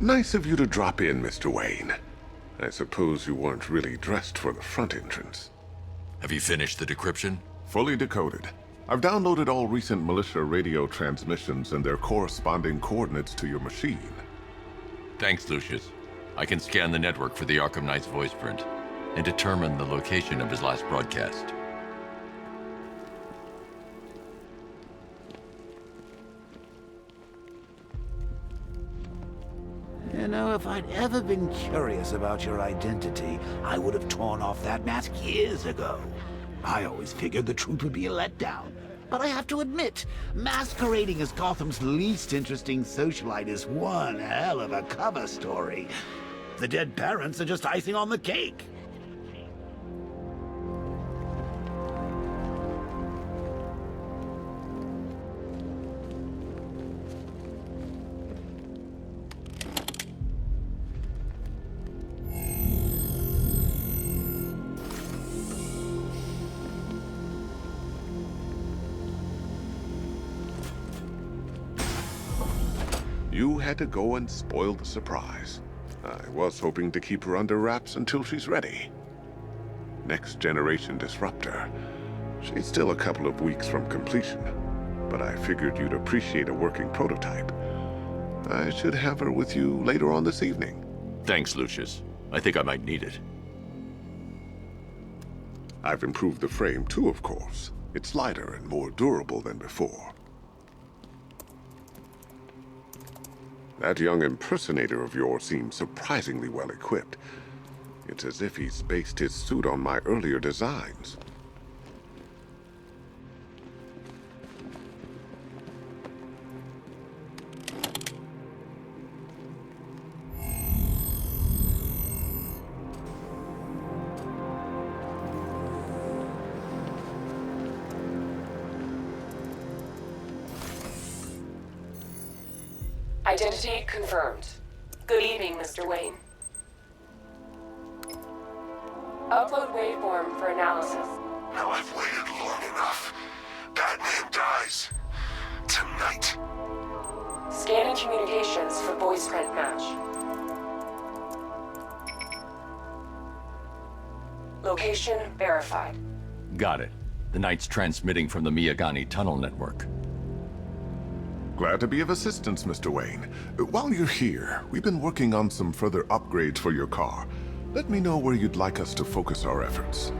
Nice of you to drop in, Mr. Wayne. I suppose you weren't really dressed for the front entrance. Have you finished the decryption? Fully decoded. I've downloaded all recent militia radio transmissions and their corresponding coordinates to your machine. Thanks, Lucius. I can scan the network for the Arkham Knight's voice print and determine the location of his last broadcast. You know, if I'd ever been curious about your identity, I would have torn off that mask years ago. I always figured the truth would be a letdown. But I have to admit, masquerading as Gotham's least interesting socialite is one hell of a cover story. The dead parents are just icing on the cake. You had to go and spoil the surprise. I was hoping to keep her under wraps until she's ready. Next generation disruptor. She's still a couple of weeks from completion, but I figured you'd appreciate a working prototype. I should have her with you later on this evening. Thanks, Lucius. I think I might need it. I've improved the frame too, of course. It's lighter and more durable than before. That young impersonator of yours seems surprisingly well equipped. It's as if he's based his suit on my earlier designs. Identity confirmed. Good evening, Mr. Wayne. Upload waveform for analysis. Now I've waited long enough. Batman dies. Tonight. Scanning communications for voice print match. Location verified. Got it. The Knight's transmitting from the Miyagani tunnel network. Glad to be of assistance, Mr. Wayne. While you're here, we've been working on some further upgrades for your car. Let me know where you'd like us to focus our efforts.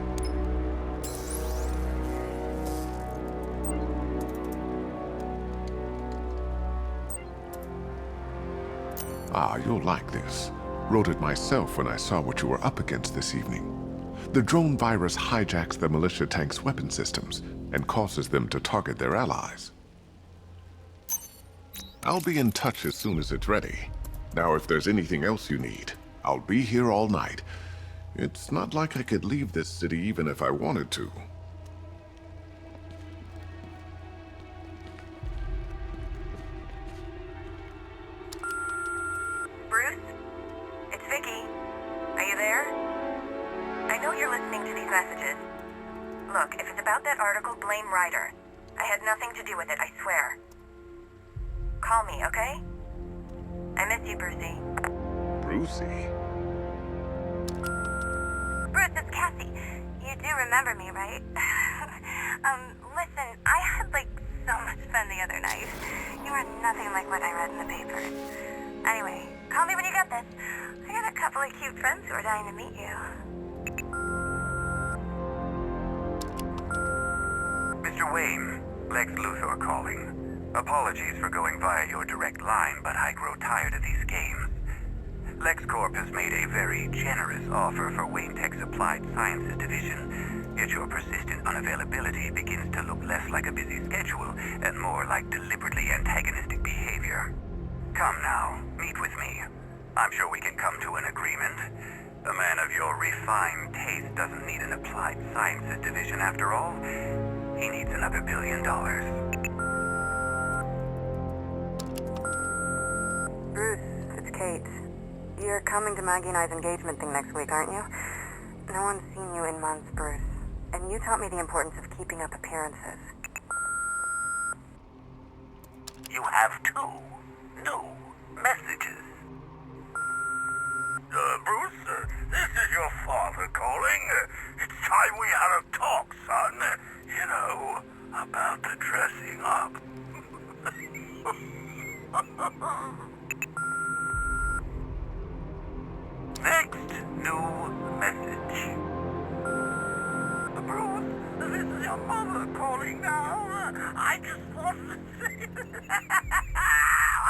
Ah, you'll like this. Wrote it myself when I saw what you were up against this evening. The drone virus hijacks the militia tank's weapon systems and causes them to target their allies. I'll be in touch as soon as it's ready. Now, if there's anything else you need, I'll be here all night. It's not like I could leave this city even if I wanted to. Bruce? It's Vicky. Are you there? I know you're listening to these messages. Look, if it's about that article, blame Ryder. I had nothing to do with it, I swear. Call me, okay? I miss you, Brucey. Brucey? Bruce, it's Cassie. You do remember me, right? Listen, I had, so much fun the other night. You are nothing like what I read in the papers. Anyway, call me when you get this. I got a couple of cute friends who are dying to meet you. Mr. Wayne, Lex Luthor calling. Apologies for going via your direct line, but I grow tired of these games. LexCorp has made a very generous offer for Wayne Tech's Applied Sciences division, yet your persistent unavailability begins to look less like a busy schedule and more like deliberately antagonistic behavior. Come now, meet with me. I'm sure we can come to an agreement. A man of your refined taste doesn't need an Applied Sciences division after all. He needs another $1 billion. Bruce, it's Kate. You're coming to Maggie and I's engagement thing next week, aren't you? No one's seen you in months, Bruce. And you taught me the importance of keeping up appearances. You have two new messages. about the dressing up. Next new message. Bruce, this is your mother calling now. I just want to say...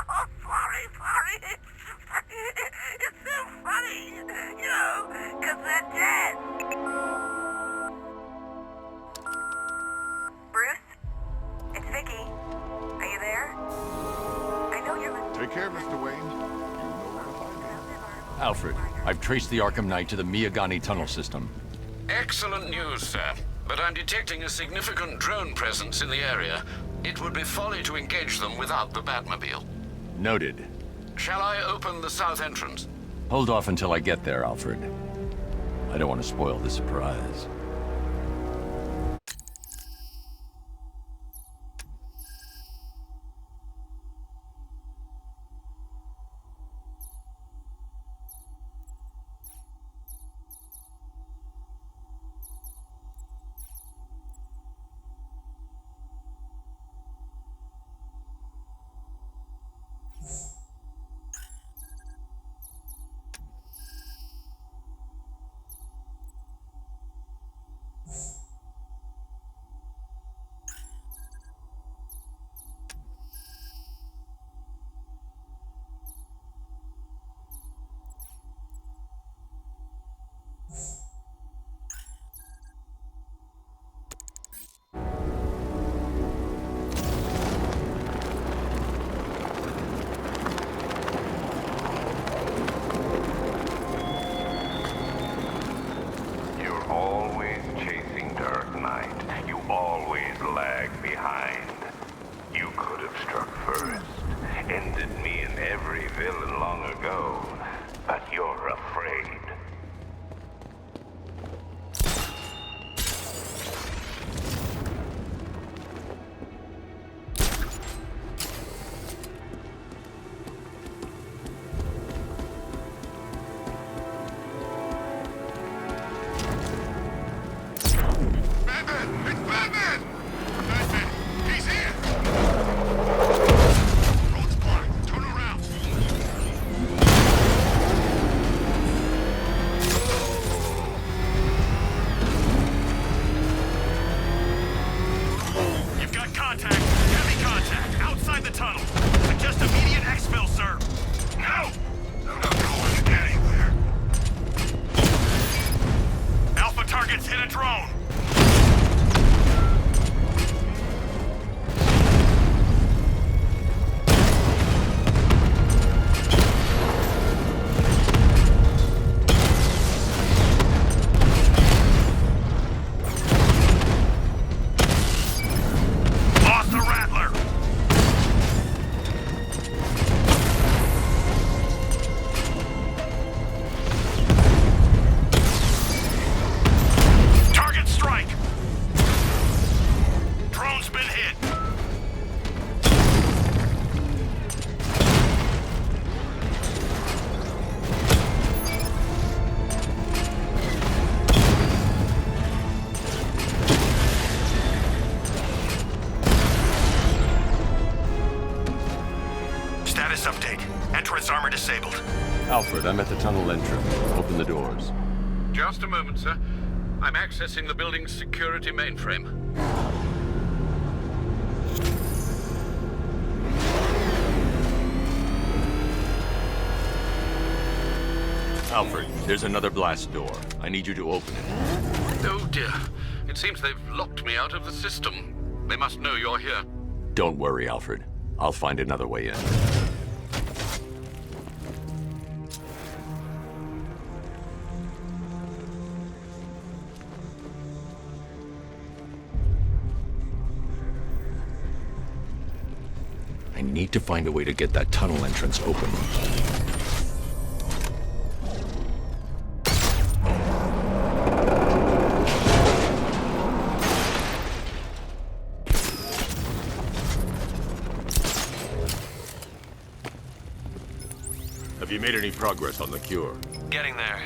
Oh, sorry. It's so funny, you know, because they're dead. Bruce? It's Vicky. Are you there? I know you're listening. Take care, Mr. Wayne. You know where to find me. Alfred, I've traced the Arkham Knight to the Miyagani tunnel system. Excellent news, sir. But I'm detecting a significant drone presence in the area. It would be folly to engage them without the Batmobile. Noted. Shall I open the south entrance? Hold off until I get there, Alfred. I don't want to spoil the surprise. Alfred, I'm at the tunnel entrance. Open the doors. Just a moment, sir. I'm accessing the building's security mainframe. Alfred, there's another blast door. I need you to open it. Oh dear. It seems they've locked me out of the system. They must know you're here. Don't worry, Alfred. I'll find another way in. I need to find a way to get that tunnel entrance open. Have you made any progress on the cure? Getting there.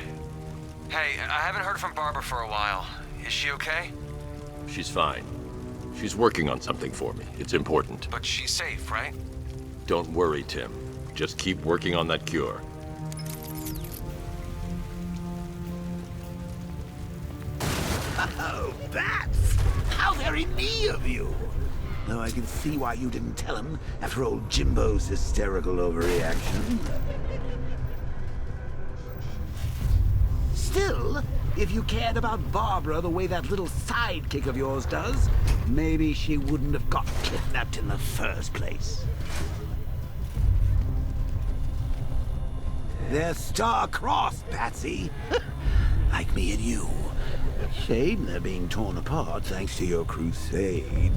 Hey, I haven't heard from Barbara for a while. Is she okay? She's fine. She's working on something for me. It's important. But she's safe, right? Don't worry, Tim. Just keep working on that cure. Oh, Bats! How very me of you! Though I can see why you didn't tell him after old Jimbo's hysterical overreaction. Still, if you cared about Barbara the way that little sidekick of yours does, maybe she wouldn't have got kidnapped in the first place. They're star-crossed, Patsy. Like me and you. Shame they're being torn apart thanks to your crusade.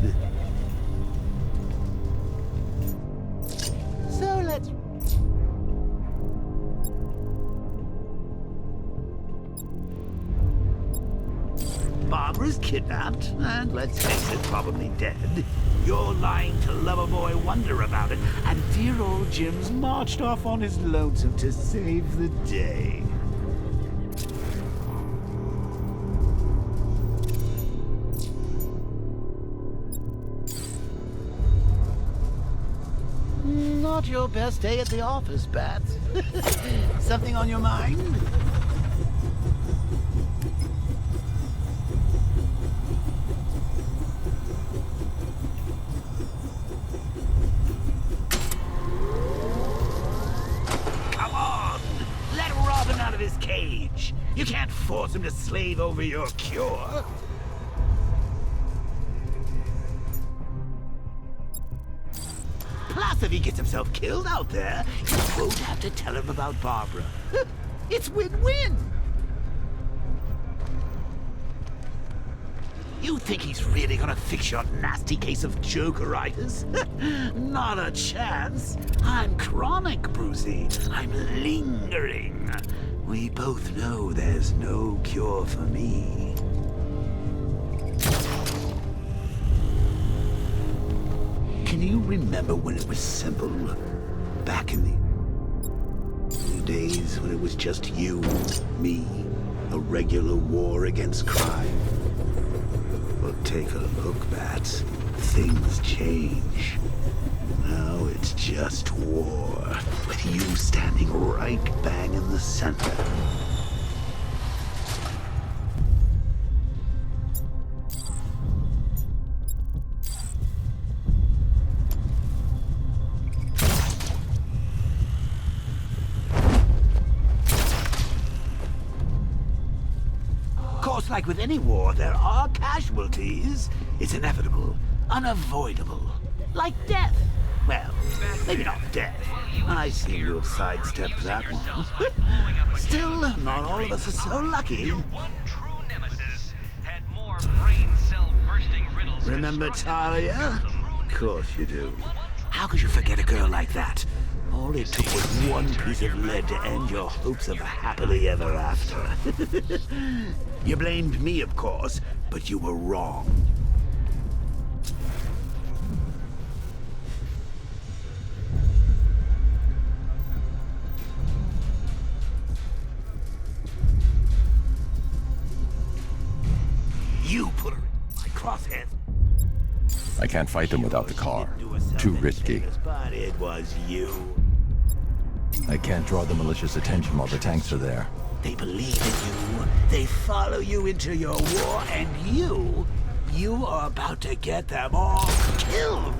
So let's... Barbara's kidnapped, and let's face it, probably dead. You're lying to Loverboy Wonder about it, and dear old Jim's marched off on his lonesome to save the day. Not your best day at the office, Bats. Something on your mind? Come on! Let Robin out of his cage. You can't force him to slave over your cure. Plus, if he gets himself killed out there, you won't have to tell him about Barbara. It's win-win! You think he's really gonna fix your nasty case of Jokeritis? Not a chance. I'm chronic, Brucey. I'm lingering. We both know there's no cure for me. Can you remember when it was simple? Back in the days when it was just you, me, a regular war against crime? Well, take a look, Bats. Things change. Now it's just war, with you standing right bang in the center. Like with any war, there are casualties. It's inevitable, unavoidable. Like death. Well, maybe not death. I seem to have sidestepped that one. Still, not all of us are so lucky. Remember Talia? Of course you do. How could you forget a girl like that? All it took was one piece of lead to end your hopes of a happily ever after. You blamed me, of course, but you were wrong. You put her in my crosshairs. I can't fight them without the car. Too risky. But it was you. I can't draw the malicious attention while the tanks are there. They believe in you. They follow you into your war, and you are about to get them all killed.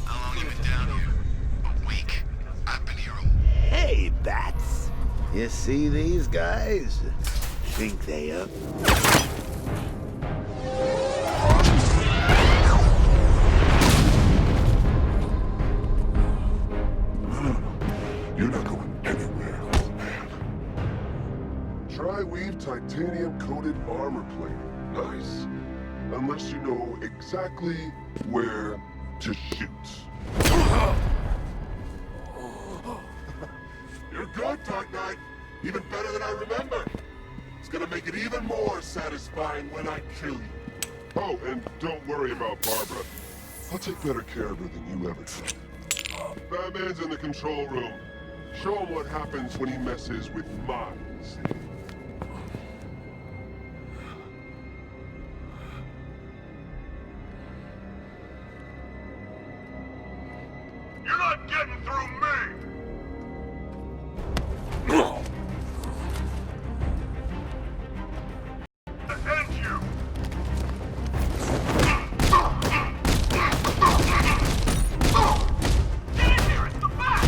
How long you been down here? A week. I've been here Hey, Bats. You see these guys? Think they up? You're not going anywhere, old man. Tri-weave titanium-coated armor plate. Nice. Unless you know exactly where to shoot. You're good, Dark Knight. Even better than I remember. It's gonna make it even more satisfying when I kill you. Oh, and don't worry about Barbara. I'll take better care of her than you ever did. Batman's in the control room. Show him what happens when he messes with minds. not getting through me! End you! Get in here! It's the back!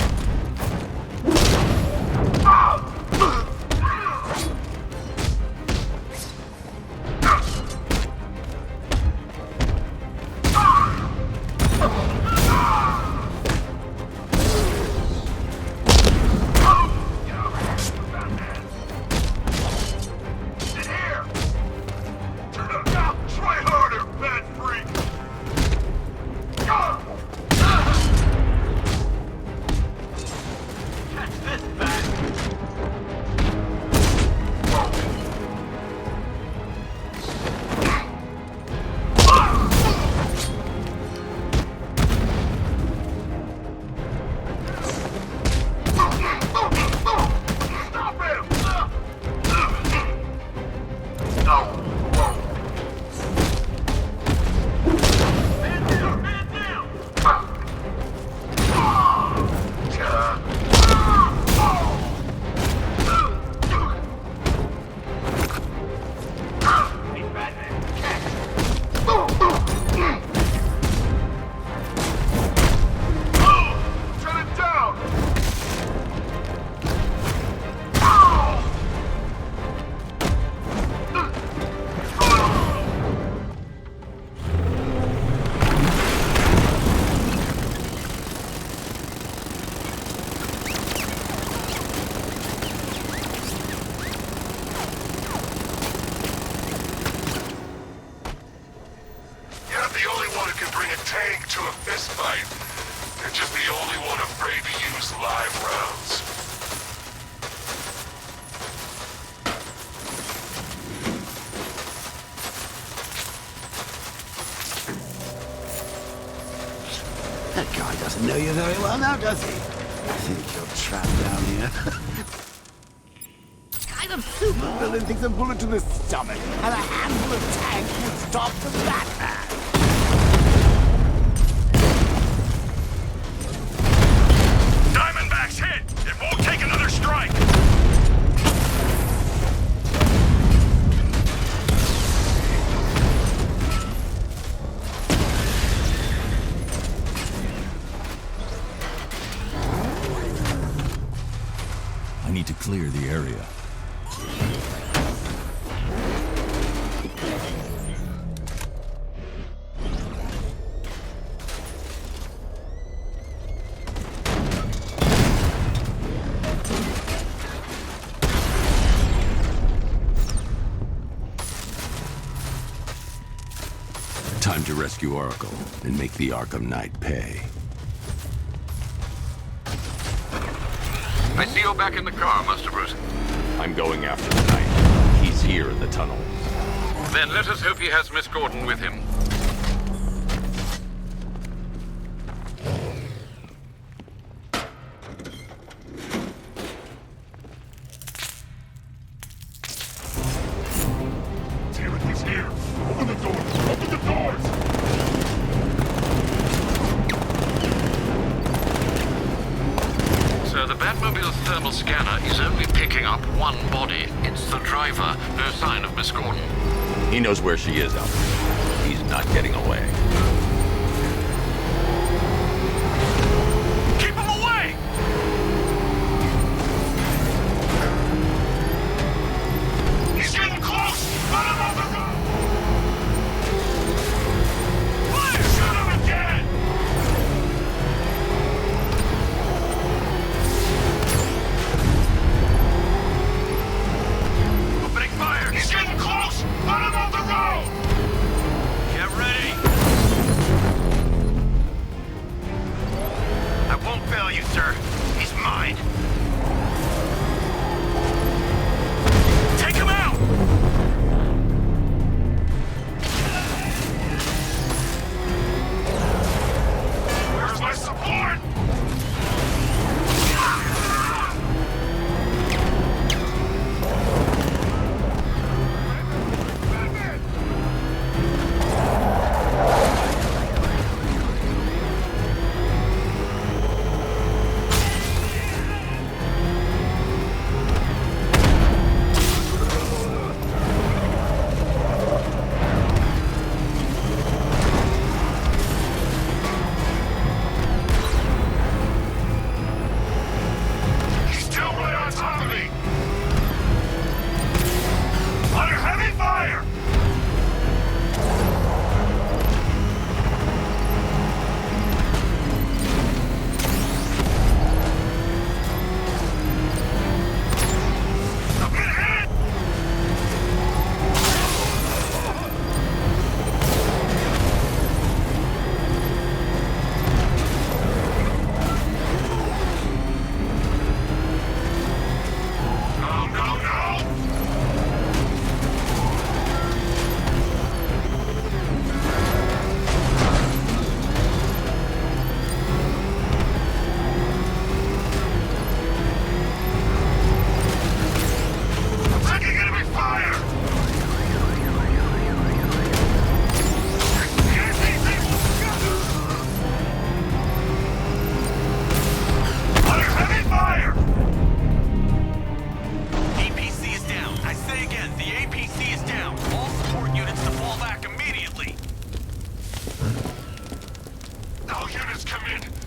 Try harder, bad freak! Catch this, bad! Stop him! Man down! Man down! Hey, Batman! Shut it down! You're not the only one who can bring a tank to a fistfight. You're just the only one afraid to use live rounds. That guy doesn't know you very well now, does he? I think you're trapped down here. Kind of supervillain thinks a bullet to the stomach and a handful of tanks would stop the Batman. Diamondback's hit! It won't take another strike! I need to clear the area. Time to rescue Oracle and make the Arkham Knight pay. I see you're back in the car, Master Bruce. I'm going after the Knight. He's here in the tunnel. Then let us hope he has Miss Gordon with him. Damn it, he's here! Open the doors! Open the doors! So the Batmobile's thermal scanner is only picking up one body. It's the driver. No sign of Miss Gordon. He knows where she is, Alfred. He's not getting away. Keep him away! He's getting close! Let him on the road! Fire! Shoot him again! Opening fire! He's getting close! Let him on the road! Get ready!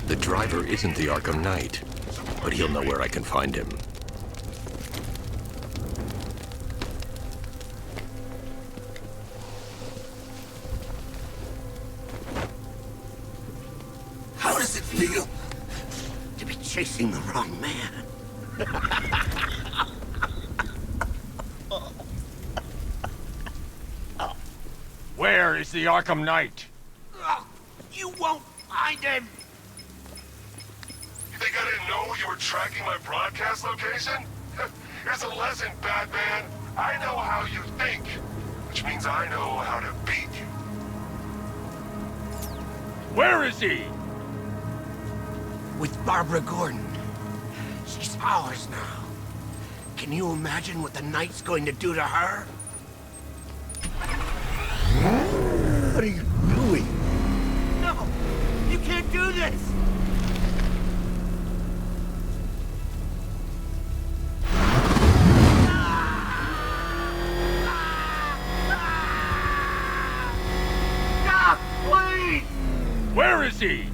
The driver isn't the Arkham Knight, but he'll know where I can find him. How does it feel to be chasing the wrong man? Where is the Arkham Knight? You won't find him! You think I didn't know you were tracking my broadcast location? Here's a lesson, Batman. I know how you think, which means I know how to beat you. Where is he? With Barbara Gordon. She's ours now. Can you imagine what the Knight's going to do to her? What are you doing? No! You can't do this! Stop, please! Where is he?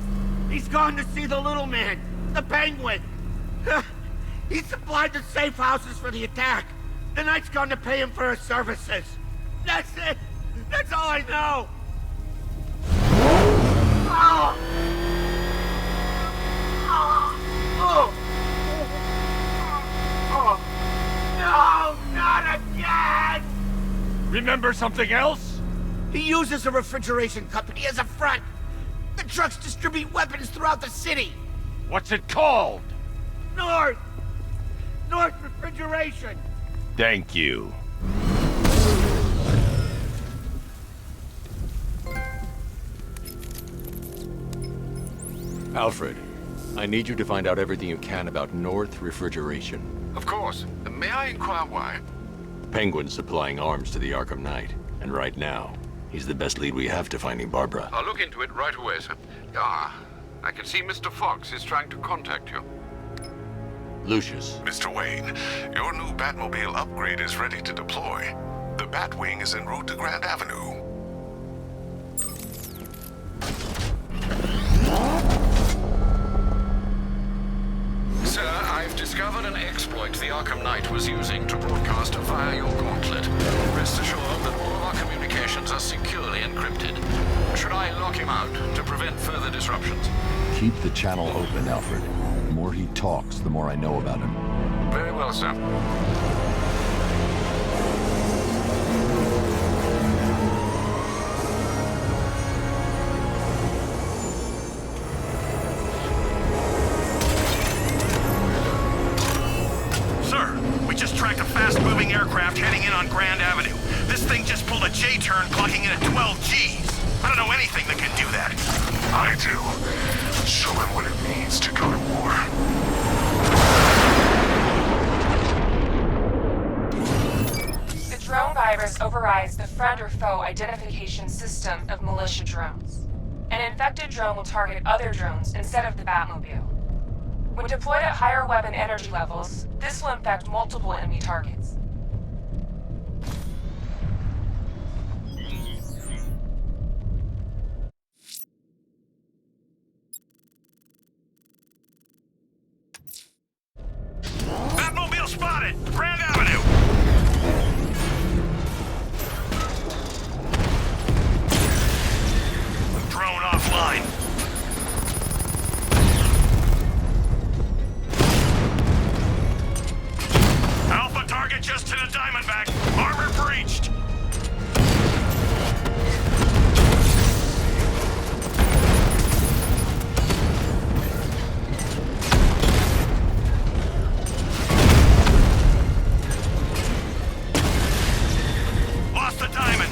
He's gone to see the little man, the Penguin. He supplied the safe houses for the attack. The Knight's gone to pay him for his services. That's it. That's all I know. Oh. Oh. Oh. No, not again! Remember something else? He uses a refrigeration company as a front. The trucks distribute weapons throughout the city. What's it called? North Refrigeration. Thank you. Alfred, I need you to find out everything you can about North Refrigeration. Of course. May I inquire why? Penguin's supplying arms to the Arkham Knight, and right now, he's the best lead we have to finding Barbara. I'll look into it right away, sir. I can see Mr. Fox is trying to contact you. Lucius. Mr. Wayne, your new Batmobile upgrade is ready to deploy. The Batwing is en route to Grand Avenue. Sir, I've discovered an exploit the Arkham Knight was using to broadcast via your gauntlet. Rest assured that all of our communications are securely encrypted. Should I lock him out to prevent further disruptions? Keep the channel open, Alfred. The more he talks, the more I know about him. Very well, sir. We just tracked a fast-moving aircraft heading in on Grand Avenue. This thing just pulled a J-turn, clocking in at 12 Gs. I don't know anything that can do that. I do. Show him what it means to go to war. The drone virus overrides the friend or foe identification system of militia drones. An infected drone will target other drones instead of the Batmobile. When deployed at higher weapon energy levels, this will infect multiple enemy targets. Batmobile spotted! Grand Avenue! Drone offline. Alpha target just to the Diamondback. Armor breached. Lost the Diamond.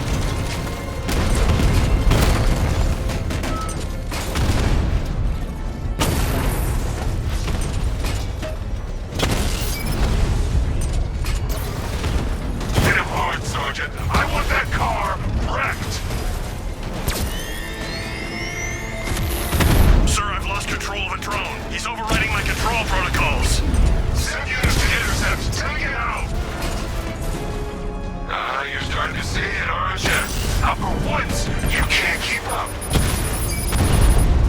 Hit him hard, Sergeant. I want that car wrecked. Sir, I've lost control of a drone. He's overriding my control protocols. Send units to intercept. Take it out. You're starting to see it, aren't you? Now for once, you can't keep up.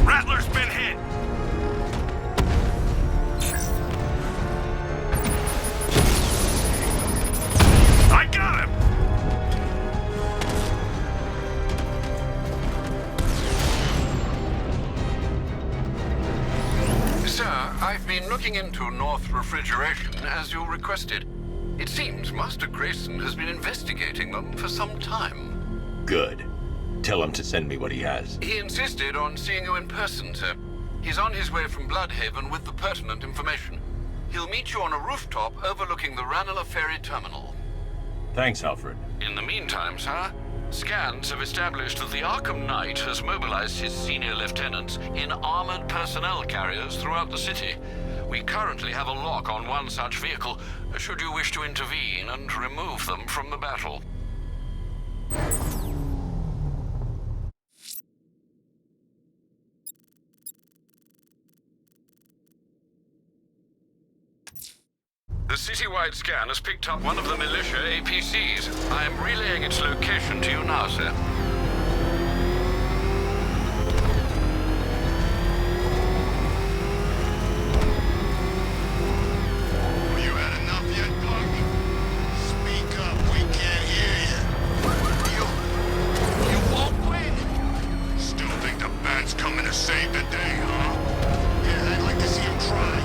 Rattler's been hit. been looking into North Refrigeration as you requested. It seems Master Grayson has been investigating them for some time. Good. Tell him to send me what he has. He insisted on seeing you in person, sir. He's on his way from Bloodhaven with the pertinent information. He'll meet you on a rooftop overlooking the Ranelagh Ferry Terminal. Thanks, Alfred. In the meantime, sir, scans have established that the Arkham Knight has mobilized his senior lieutenants in armored personnel carriers throughout the city. We currently have a lock on one such vehicle, should you wish to intervene and remove them from the battle. The citywide scan has picked up one of the militia APCs. I am relaying its location to you now, sir. You had enough yet, punk? Speak up, we can't hear you. You won't win. Still think the bat's coming to save the day, huh? Yeah, I'd like to see him try.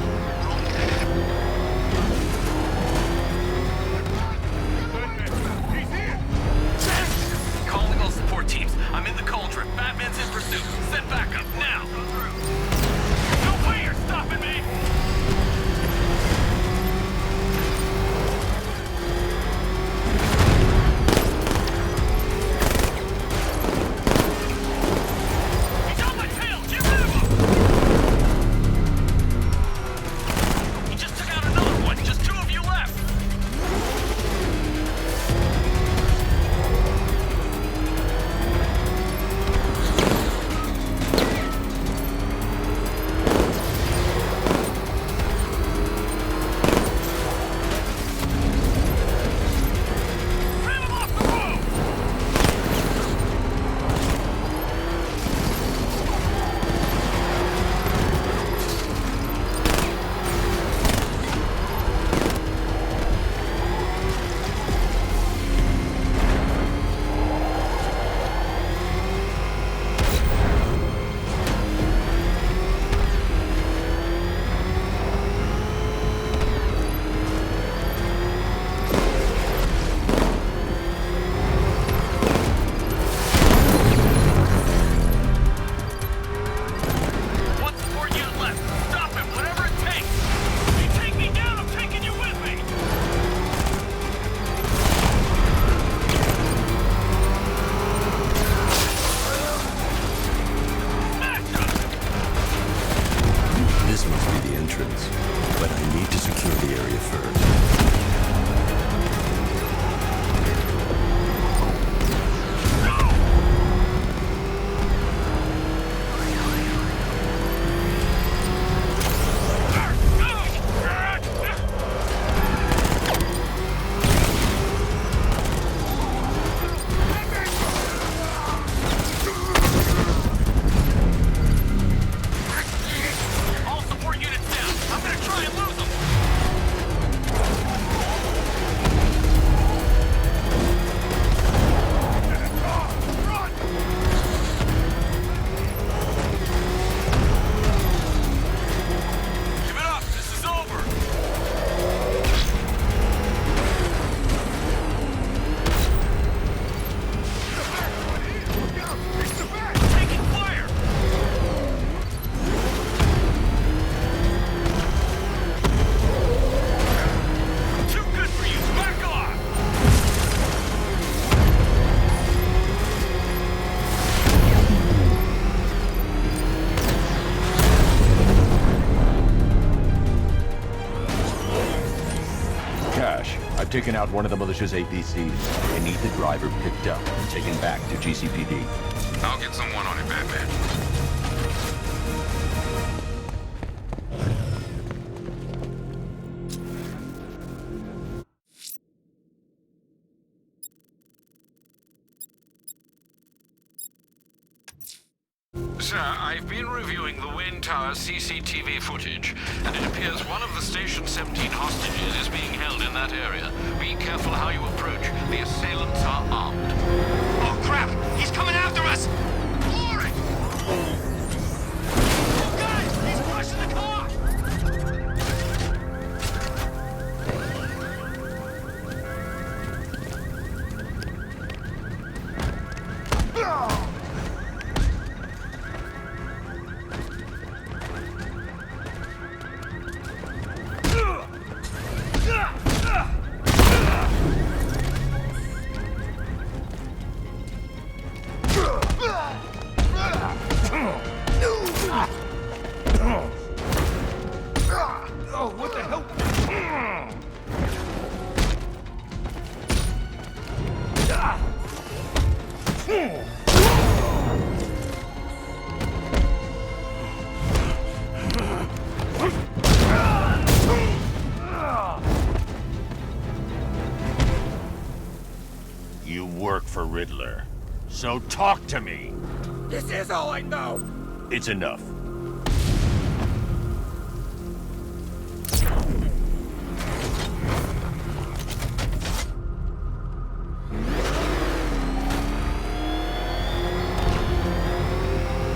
Calling all support teams. I'm in the cauldron. Batman's in pursuit. Send backup, now! No way you're stopping me! He's on my tail! Get rid of him! He just took out another one. Just 2 of you left! I've taken out one of the militia's APCs. I need the driver picked up and taken back to GCPD. I'll get someone on it, Batman. Sir, I've been reviewing the Wayne Tower CCTV footage, and it appears one of the Station 17 hostages is being held in that area. Be careful how you approach. The assailants are armed. Oh, crap! He's coming after us! Glory! Oh, guys! He's rushing the car! Oh, what the hell? You work for Riddler. So talk to me. This is all I know. It's enough.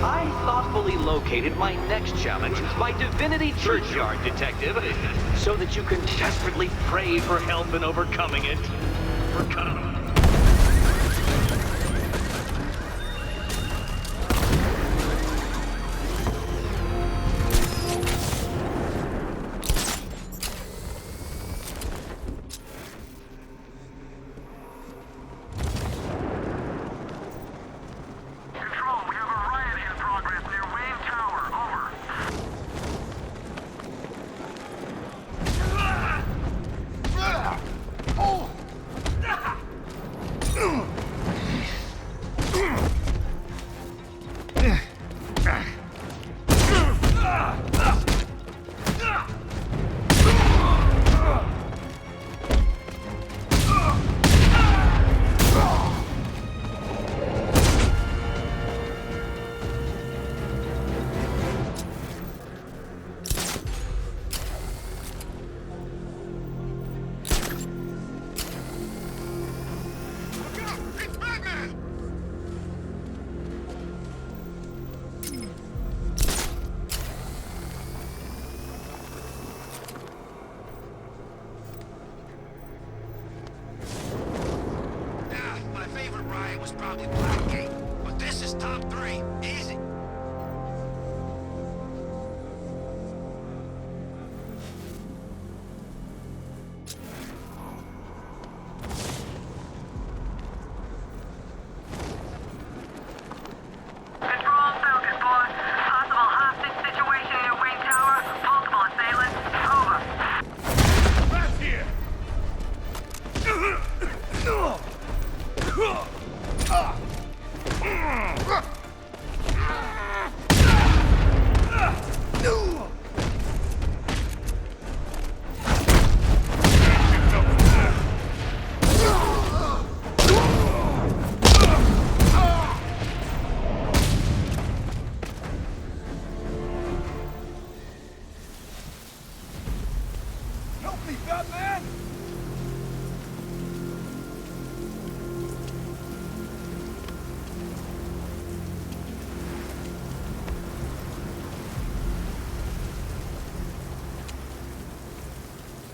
I thoughtfully located my next challenge, my Divinity Churchyard Detective, so that you can desperately pray for help in overcoming it.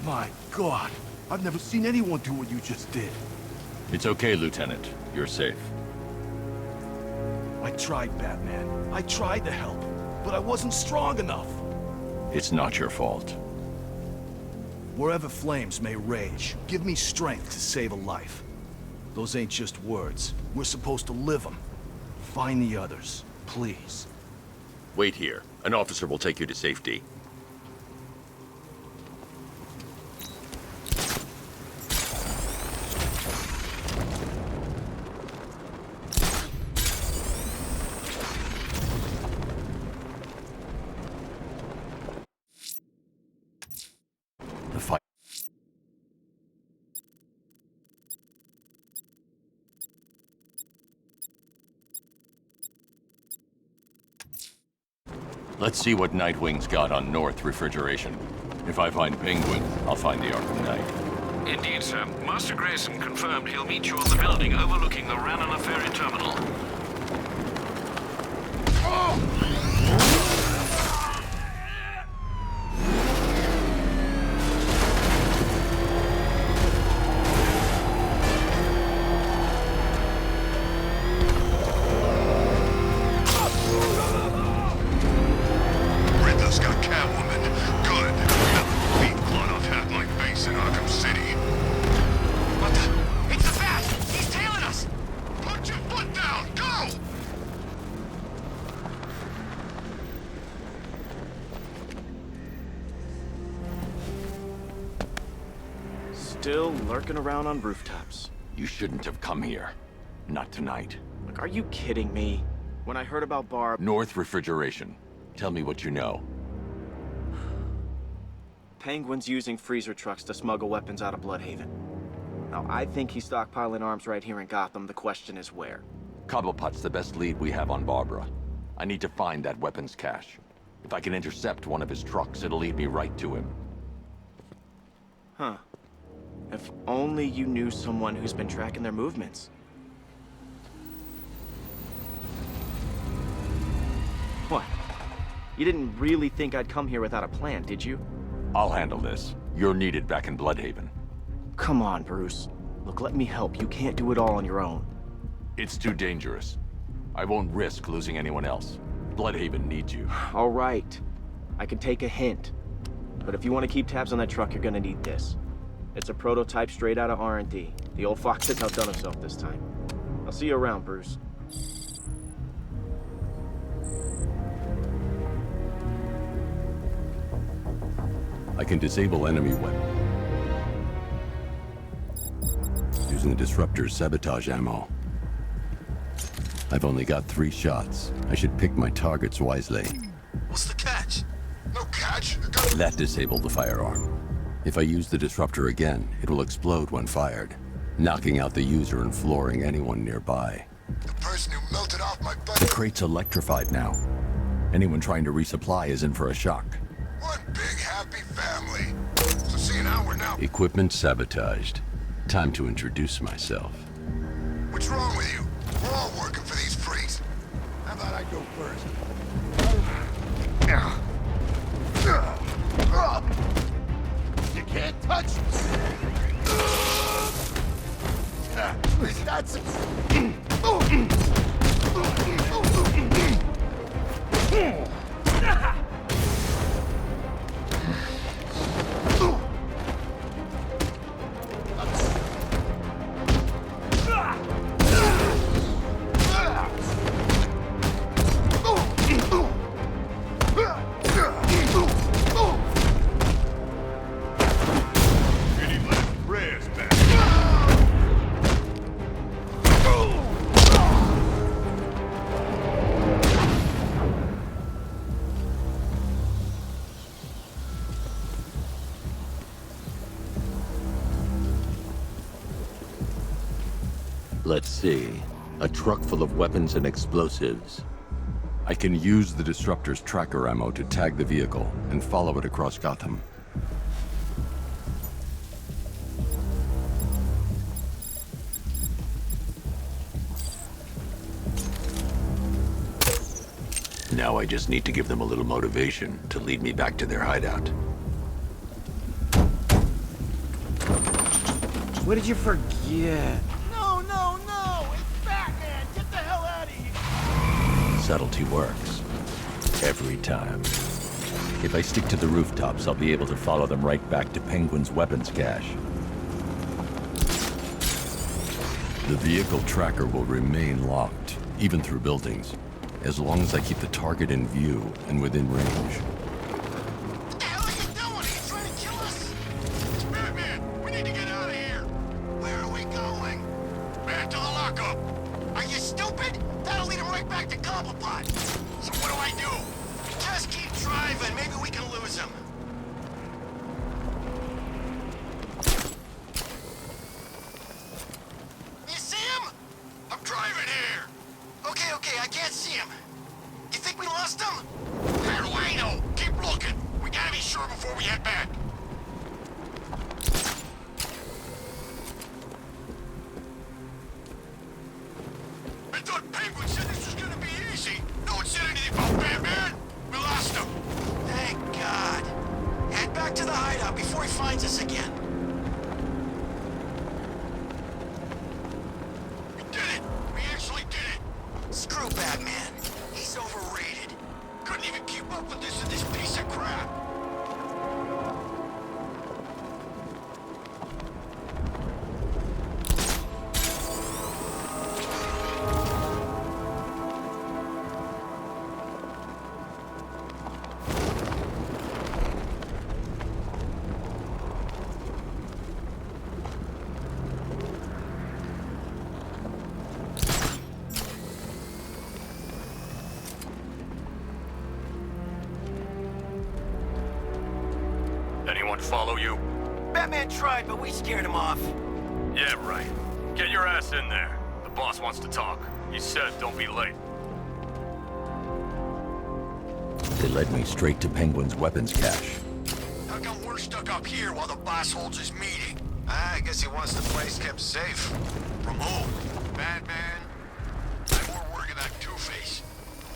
My God, I've never seen anyone do what you just did. It's okay, Lieutenant. You're safe. I tried, Batman. I tried to help, but I wasn't strong enough. It's not your fault. Wherever flames may rage, give me strength to save a life. Those ain't just words. We're supposed to live them. Find the others, please. Wait here. An officer will take you to safety. The fight. Let's see what Nightwing's got on North Refrigeration. If I find Penguin, I'll find the Arkham Knight. Indeed, sir. Master Grayson confirmed he'll meet you on the building overlooking the Ranelagh Ferry Terminal. still lurking around on rooftops. You shouldn't have come here. Not tonight. Look, are you kidding me? When I heard about Barb... North Refrigeration. Tell me what you know. Penguin's using freezer trucks to smuggle weapons out of Bloodhaven. Now, I think he's stockpiling arms right here in Gotham. The question is where. Cobblepot's the best lead we have on Barbara. I need to find that weapons cache. If I can intercept one of his trucks, it'll lead me right to him. Huh. If only you knew someone who's been tracking their movements. What? You didn't really think I'd come here without a plan, did you? I'll handle this. You're needed back in Bloodhaven. Come on, Bruce. Look, let me help. You can't do it all on your own. It's too dangerous. I won't risk losing anyone else. Bloodhaven needs you. All right. I can take a hint. But if you want to keep tabs on that truck, you're gonna need this. It's a prototype straight out of R&D. The old fox has outdone himself this time. I'll see you around, Bruce. I can disable enemy weapons using the disruptor's sabotage ammo. I've only got 3 shots. I should pick my targets wisely. What's the catch? No catch? That disabled the firearm. If I use the disruptor again, it will explode when fired, knocking out the user and flooring anyone nearby. The person who melted off my butt. The crate's electrified now. Anyone trying to resupply is in for a shock. One big happy family. So see now we're now. Equipment sabotaged. Time to introduce myself. What's wrong with you? We're all working for these freaks. How about I go first? You can't touch me. That's Let's see. A truck full of weapons and explosives. I can use the disruptor's tracker ammo to tag the vehicle and follow it across Gotham. Now I just need to give them a little motivation to lead me back to their hideout. What did you forget? Subtlety works. Every time. If I stick to the rooftops, I'll be able to follow them right back to Penguin's weapons cache. The vehicle tracker will remain locked, even through buildings, as long as I keep the target in view and within range. What the hell are you doing? Are you trying to kill us? It's Batman. We need to get out of here. Where are we going? Back to the lockup. Are you stupid? That'll lead him right back to Cobblepot. So what do? Just keep driving. Maybe we can lose him. You see him? I'm driving here. Okay, I can't see him. You think we lost him? How do I know? Keep looking. We gotta be sure before we head back. I thought Penguin said this was gonna be easy. No one said anything about Batman. We lost him. Thank God. Head back to the hideout before he finds us again. We did it. We actually did it. Screw Batman. He's overrated. Couldn't even keep up with this piece of crap. Anyone follow you? Batman tried, but we scared him off. Yeah, right. Get your ass in there. The boss wants to talk. He said don't be late. They led me straight to Penguin's weapons cache. How come we're stuck up here while the boss holds his meeting? I guess he wants the place kept safe. From who? Batman? I'm more worried about Two-Face.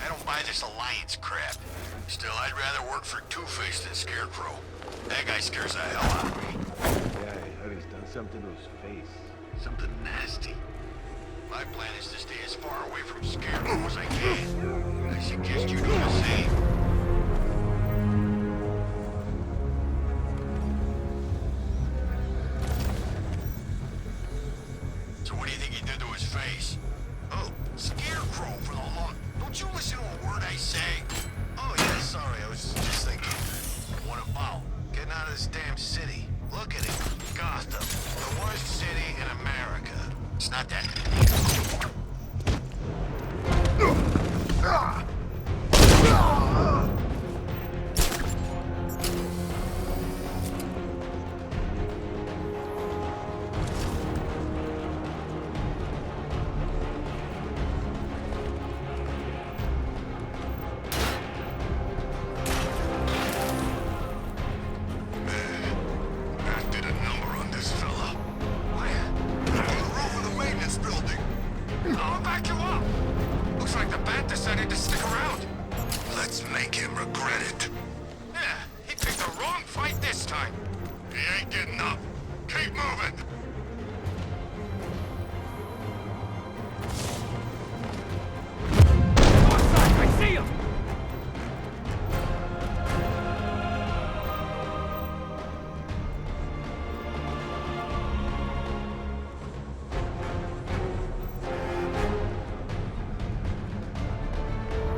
I don't buy this Alliance crap. Still, I'd rather work for Two-Face than Scarecrow. That guy scares the hell out of me. Yeah, I heard he's done something to his face. Something nasty. My plan is to stay as far away from Scarecrow as I can. I suggest you do the same. So what do you think he did to his face? Oh, Scarecrow for the law. Don't you listen to a word I say? Oh yeah, sorry, I was just thinking. What about getting out of this damn city? Look at it. Gotham, the worst city in America. It's not that.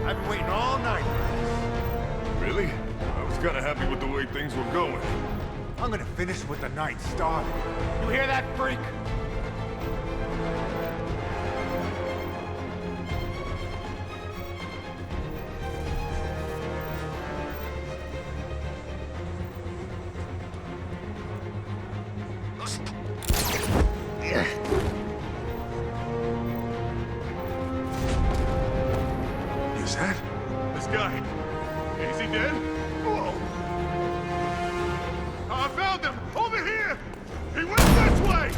I've been waiting all night. Really? I was kinda happy with the way things were going. I'm gonna finish what the night started. You hear that, freak? Is that? This guy. Is he dead? Whoa! I found him! Over here! He went this way!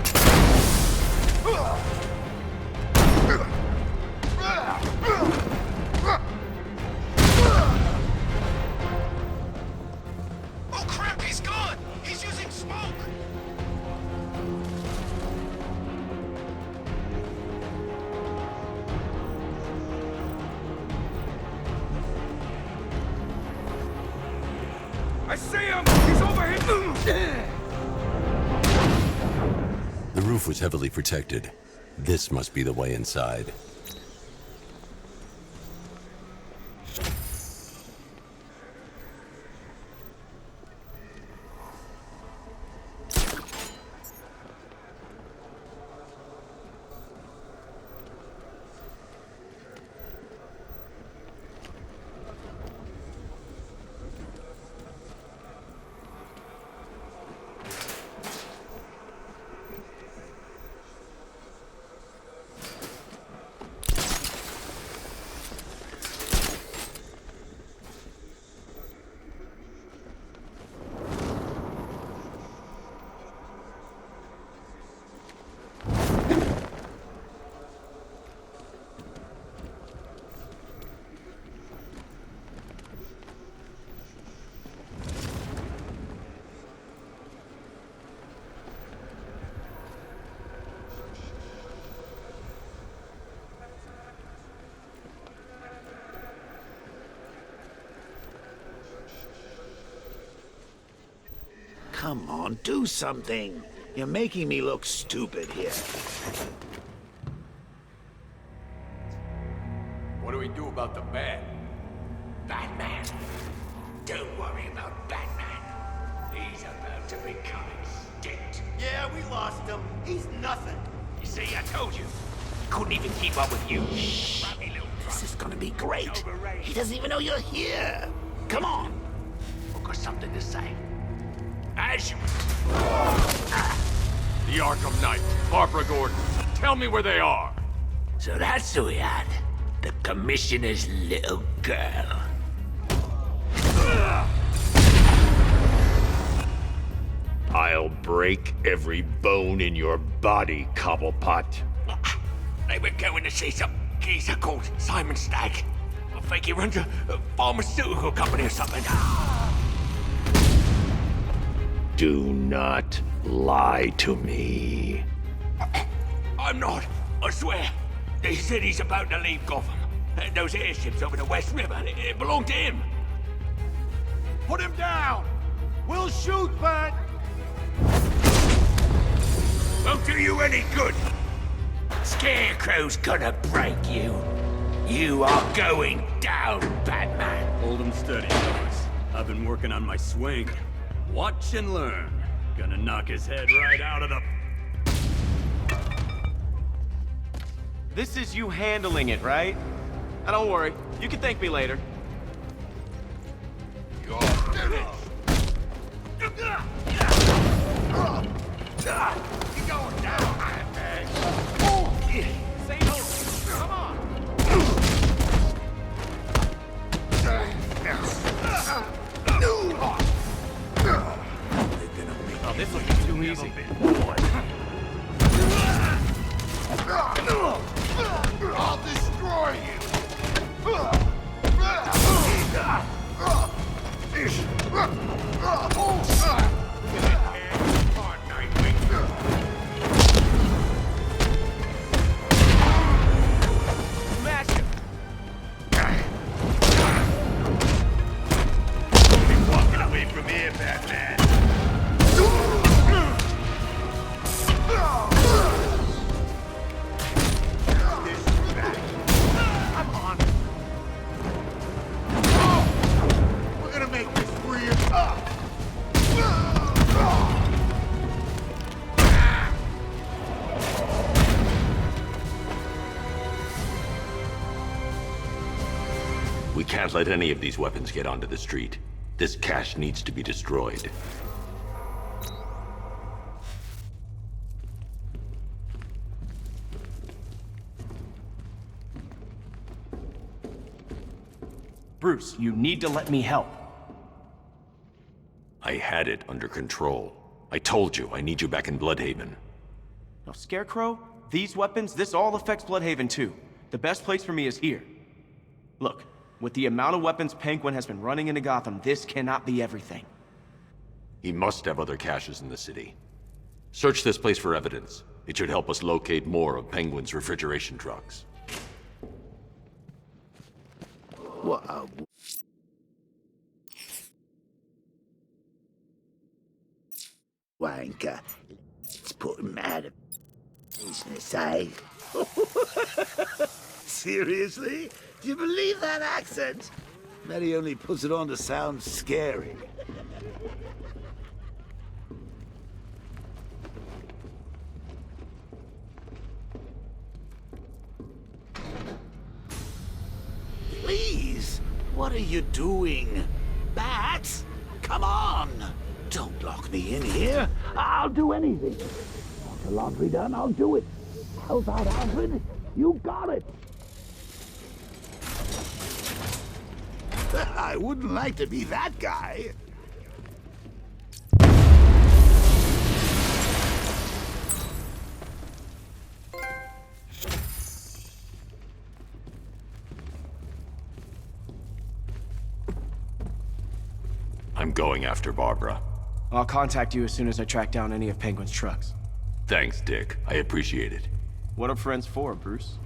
Oh crap, he's gone! He's using smoke! I see him! He's over here! The roof was heavily protected. This must be the way inside. Come on, do something. You're making me look stupid here. What do we do about the man? Batman. Don't worry about Batman. He's about to become extinct. Yeah, we lost him. He's nothing. You see, I told you. Couldn't even keep up with you. This is gonna be great. He doesn't even know you're here. Come on. I've got something to say. As you... The Arkham Knight, Barbara Gordon. Tell me where they are. So that's who we had. The Commissioner's little girl. I'll break every bone in your body, Cobblepot. They were going to see some geezer called Simon Stagg. I think he runs a pharmaceutical company or something. Do not lie to me. I'm not, I swear. They said he's about to leave Gotham. Those airships over the West River, it belonged to him. Put him down! We'll shoot, but... Won't do you any good. Scarecrow's gonna break you. You are going down, Batman. Hold him steady, fellas. I've been working on my swing. Watch and learn. Gonna knock his head right out of the... This is you handling it, right? Now don't worry, you can thank me later. You're finished. You're going down, Batman. Say no. Come on. Oh, this will be too easy. I'll destroy you! Smash him! Don't be walking away from here, Batman! We're gonna make this real tough! We can't let any of these weapons get onto the street. This cache needs to be destroyed. Bruce, you need to let me help. I had it under control. I told you, I need you back in Bloodhaven. Now, Scarecrow, these weapons, this all affects Bloodhaven too. The best place for me is here. Look, with the amount of weapons Penguin has been running into Gotham, this cannot be everything. He must have other caches in the city. Search this place for evidence. It should help us locate more of Penguin's refrigeration trucks. Whoa. Wanker. Let's put him out of business, eh? Seriously? Do you believe that accent? Bet he only puts it on to sound scary. Please, what are you doing? Bats? Come on! Don't lock me in here. I'll do anything. Want the laundry done? I'll do it. Help out, Alfred. You got it. I wouldn't like to be that guy. I'm going after Barbara. I'll contact you as soon as I track down any of Penguin's trucks. Thanks, Dick. I appreciate it. What are friends for, Bruce?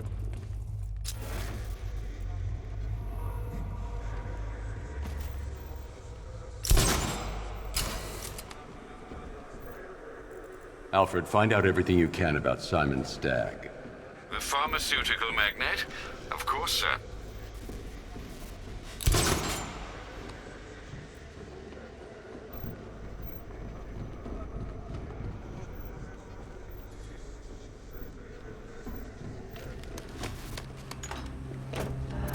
Alfred, find out everything you can about Simon Stagg. The pharmaceutical magnate? Of course, sir.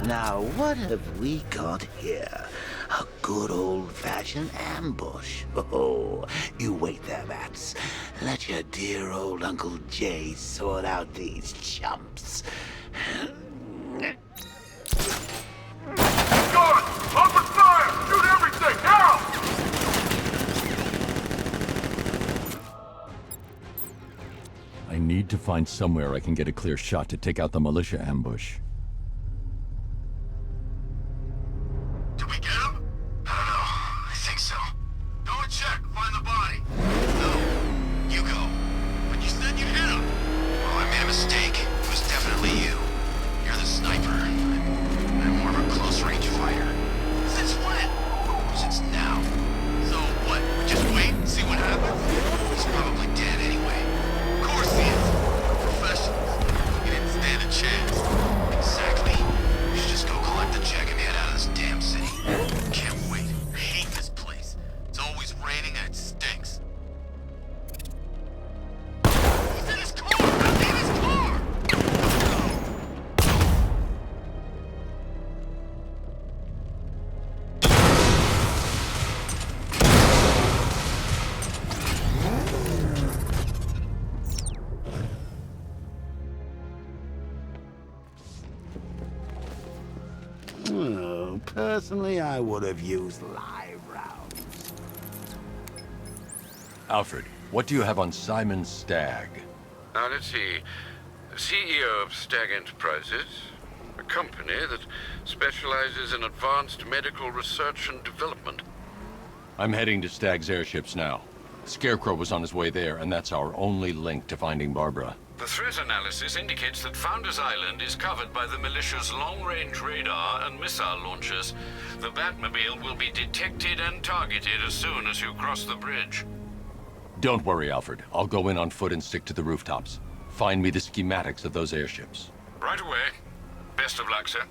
Now, what have we got here? A good old-fashioned ambush. Oh, you wait there, Bats. Let your dear old Uncle Jay sort out these chumps. Guard! Open fire! Shoot everything, now! I need to find somewhere I can get a clear shot to take out the militia ambush. Did we get him? I don't know. I think so. Go and check. Find the body. No. You go. But you said you hit him. Oh, I made a mistake. It was definitely you. You're the sniper. I'm more of a close-range fighter. Since when? Since now. So what? We just wait and see what happens? He's probably dead anyway. Of course he is. We're professionals. He didn't stand a chance. Exactly. We should just go collect the check and head out of this damn city. Can't wait. I hate this place. It's always raining and it stinks. He's in his car! I'm in his car! Oh, personally, I would have used live rounds. Alfred, what do you have on Simon Stagg? Now, let's see. CEO of Stagg Enterprises, a company that specializes in advanced medical research and development. I'm heading to Stagg's airships now. Scarecrow was on his way there, and that's our only link to finding Barbara. The threat analysis indicates that Founders Island is covered by the militia's long-range radar and missile launchers. The Batmobile will be detected and targeted as soon as you cross the bridge. Don't worry, Alfred. I'll go in on foot and stick to the rooftops. Find me the schematics of those airships. Right away. Best of luck, sir.